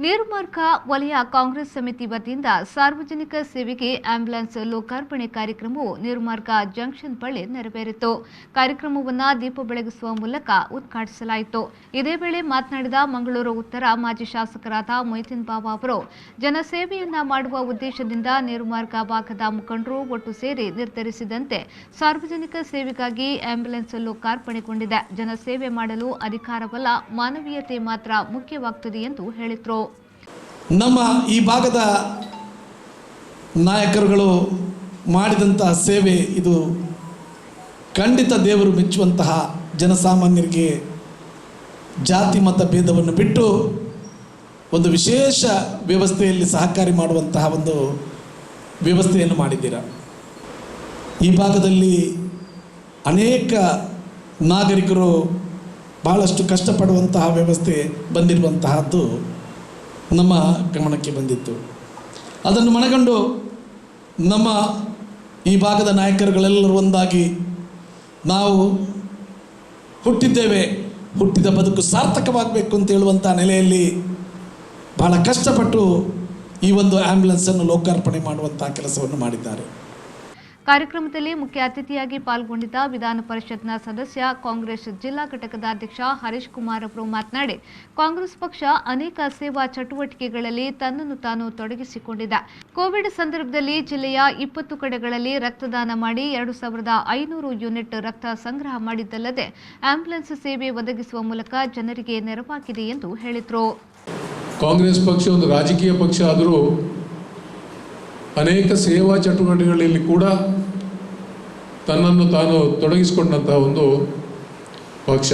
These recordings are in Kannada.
ನೀರುಮಾರ್ಗ ವಲಯ ಕಾಂಗ್ರೆಸ್ ಸಮಿತಿ ವತಿಯಿಂದ ಸಾರ್ವಜನಿಕ ಸೇವೆಗೆ ಆಂಬ್ಯುಲೆನ್ಸ್ ಲೋಕಾರ್ಪಣೆ ಕಾರ್ಯಕ್ರಮವು ನೀರುಮಾರ್ಗ ಜಂಕ್ಷನ್ ಬಳಿ ನೆರವೇರಿತು. ಕಾರ್ಯಕ್ರಮವನ್ನು ದೀಪ ಬೆಳಗಿಸುವ ಮೂಲಕ ಉದ್ಘಾಟಿಸಲಾಯಿತು. ಇದೇ ವೇಳೆ ಮಾತನಾಡಿದ ಮಂಗಳೂರು ಉತ್ತರ ಮಾಜಿ ಶಾಸಕರಾದ ಮೊಯ್ತೀನ್ ಬಾವ ಅವರು, ಜನಸೇವೆಯನ್ನ ಮಾಡುವ ಉದ್ದೇಶದಿಂದ ನೀರುಮಾರ್ಗ ಭಾಗದ ಮುಖಂಡರು ಒಟ್ಟು ಸೇರಿ ನಿರ್ಧರಿಸಿದಂತೆ ಸಾರ್ವಜನಿಕ ಸೇವೆಗಾಗಿ ಆಂಬ್ಯುಲೆನ್ಸ್ ಲೋಕಾರ್ಪಣೆಗೊಂಡಿದೆ. ಜನಸೇವೆ ಮಾಡಲು ಅಧಿಕಾರವಲ್ಲ, ಮಾನವೀಯತೆ ಮಾತ್ರ ಮುಖ್ಯವಾಗುತ್ತದೆ ಎಂದು ಹೇಳಿದರು. ನಮ್ಮ ಈ ಭಾಗದ ನಾಯಕರುಗಳು ಮಾಡಿದಂತಹ ಸೇವೆ ಇದು ಖಂಡಿತ ದೇವರು ಮೆಚ್ಚುವಂತಹ, ಜನಸಾಮಾನ್ಯರಿಗೆ ಜಾತಿ ಮತ ಭೇದವನ್ನು ಬಿಟ್ಟು ಒಂದು ವಿಶೇಷ ವ್ಯವಸ್ಥೆಯಲ್ಲಿ ಸಹಕಾರಿ ಮಾಡುವಂತಹ ಒಂದು ವ್ಯವಸ್ಥೆಯನ್ನು ಮಾಡಿದ್ದೀರಾ. ಈ ಭಾಗದಲ್ಲಿ ಅನೇಕ ನಾಗರಿಕರು ಬಹಳಷ್ಟು ಕಷ್ಟಪಡುವಂತಹ ವ್ಯವಸ್ಥೆ ಬಂದಿರುವಂತಹದ್ದು ನಮ್ಮ ಗಮನಕ್ಕೆ ಬಂದಿತ್ತು. ಅದನ್ನು ಮನಗಂಡು ನಮ್ಮ ಈ ಭಾಗದ ನಾಯಕರುಗಳೆಲ್ಲರೂ ಒಂದಾಗಿ ನಾವು ಹುಟ್ಟಿದ್ದೇವೆ, ಹುಟ್ಟಿದ ಬದುಕು ಸಾರ್ಥಕವಾಗಬೇಕು ಅಂತ ಹೇಳುವಂಥ ನೆಲೆಯಲ್ಲಿ ಬಹಳ ಕಷ್ಟಪಟ್ಟು ಈ ಒಂದು ಆಂಬ್ಯುಲೆನ್ಸನ್ನು ಲೋಕಾರ್ಪಣೆ ಮಾಡುವಂಥ ಕೆಲಸವನ್ನು ಮಾಡಿದ್ದಾರೆ. ಕಾರ್ಯಕ್ರಮದಲ್ಲಿ ಮುಖ್ಯ ಅತಿಥಿಯಾಗಿ ಪಾಲ್ಗೊಂಡಿದ್ದ ವಿಧಾನ ಪರಿಷತ್ನ ಸದಸ್ಯ ಕಾಂಗ್ರೆಸ್ ಜಿಲ್ಲಾ ಘಟಕದ ಅಧ್ಯಕ್ಷ ಹರೀಶ್ ಕುಮಾರ್ ಅವರು ಮಾತನಾಡಿ, ಕಾಂಗ್ರೆಸ್ ಪಕ್ಷ ಅನೇಕ ಸೇವಾ ಚಟುವಟಿಕೆಗಳಲ್ಲಿ ತನ್ನನ್ನು ತಾನು ತೊಡಗಿಸಿಕೊಂಡಿದೆ. ಕೋವಿಡ್ ಸಂದರ್ಭದಲ್ಲಿ ಜಿಲ್ಲೆಯ 20 ಕಡೆಗಳಲ್ಲಿ ರಕ್ತದಾನ ಮಾಡಿ 2500 ಯೂನಿಟ್ ರಕ್ತ ಸಂಗ್ರಹ ಮಾಡಿದ್ದಲ್ಲದೆ ಆಂಬ್ಯುಲೆನ್ಸ್ ಸೇವೆ ಒದಗಿಸುವ ಮೂಲಕ ಜನರಿಗೆ ನೆರವಾಗಿದೆ ಎಂದು ಹೇಳಿದರು. ಕಾಂಗ್ರೆಸ್ ಪಕ್ಷ ಒಂದು ರಾಜಕೀಯ ಪಕ್ಷ ಆದರೂ ಅನೇಕ ಸೇವಾ ಚಟುವಟಿಕೆಗಳಲ್ಲಿ ಕೂಡ ತನ್ನನ್ನು ತಾನು ತೊಡಗಿಸಿಕೊಂಡಂತಹ ಒಂದು ಪಕ್ಷ.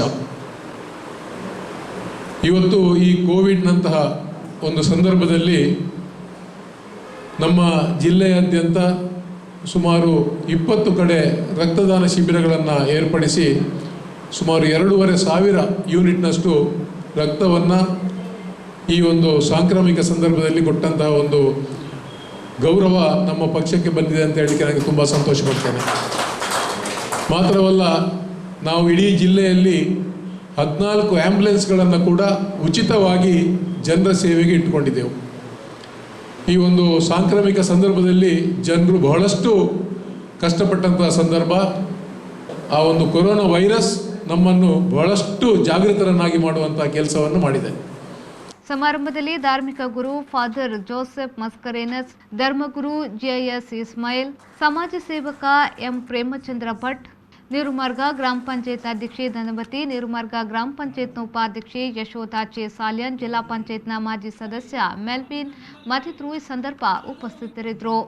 ಇವತ್ತು ಈ ಕೋವಿಡ್ನಂತಹ ಒಂದು ಸಂದರ್ಭದಲ್ಲಿ ನಮ್ಮ ಜಿಲ್ಲೆಯಾದ್ಯಂತ ಸುಮಾರು 20 ಕಡೆ ರಕ್ತದಾನ ಶಿಬಿರಗಳನ್ನು ಏರ್ಪಡಿಸಿ ಸುಮಾರು 2,500 ಯೂನಿಟ್ನಷ್ಟು ರಕ್ತವನ್ನು ಈ ಒಂದು ಸಾಂಕ್ರಾಮಿಕ ಸಂದರ್ಭದಲ್ಲಿ ಕೊಟ್ಟಂತಹ ಒಂದು ಗೌರವ ನಮ್ಮ ಪಕ್ಷಕ್ಕೆ ಬಂದಿದೆ ಅಂತ ಹೇಳಲಿಕ್ಕೆ ನನಗೆ ತುಂಬ ಸಂತೋಷ ಪಡ್ತೇನೆ. ಮಾತ್ರವಲ್ಲ, ನಾವು ಇಡೀ ಜಿಲ್ಲೆಯಲ್ಲಿ 14 ಆ್ಯಂಬುಲೆನ್ಸ್ಗಳನ್ನು ಕೂಡ ಉಚಿತವಾಗಿ ಜನರ ಸೇವೆಗೆ ಇಟ್ಟುಕೊಂಡಿದ್ದೆವು. ಈ ಒಂದು ಸಾಂಕ್ರಾಮಿಕ ಸಂದರ್ಭದಲ್ಲಿ ಜನರು ಬಹಳಷ್ಟು ಕಷ್ಟಪಟ್ಟಂತಹ ಸಂದರ್ಭ. ಆ ಒಂದು ಕೊರೋನಾ ವೈರಸ್ ನಮ್ಮನ್ನು ಬಹಳಷ್ಟು ಜಾಗೃತರನ್ನಾಗಿ ಮಾಡುವಂಥ ಕೆಲಸವನ್ನು ಮಾಡಿದೆ. ಸಮಾರಂಭದಲ್ಲಿ ಧಾರ್ಮಿಕ ಗುರು ಫಾದರ್ ಜೋಸೆಫ್ ಮಸ್ಕರೇನಸ್, ಧರ್ಮಗುರು ಜಿಎಸ್ ಇಸ್ಮಾಯಿಲ್, ಸಮಾಜ ಸೇವಕ ಎಂ ಪ್ರೇಮಚಂದ್ರ ಭಟ್, ನೀರುಮಾರ್ಗ ಗ್ರಾಮ ಪಂಚಾಯತ್ ಅಧ್ಯಕ್ಷೆ ಧನವತಿ, ನೀರುಮಾರ್ಗ ಗ್ರಾಮ ಪಂಚಾಯತ್ನ ಉಪಾಧ್ಯಕ್ಷೆ ಯಶೋಧಾಚೆ ಸಾಲ್ಯನ್, ಜಿಲ್ಲಾ ಪಂಚಾಯತ್ನ ಮಾಜಿ ಸದಸ್ಯ ಮೆಲ್ವಿನ್ ಮತ್ತಿತರರು ಈ ಸಂದರ್ಭ ಉಪಸ್ಥಿತರಿದ್ದರು.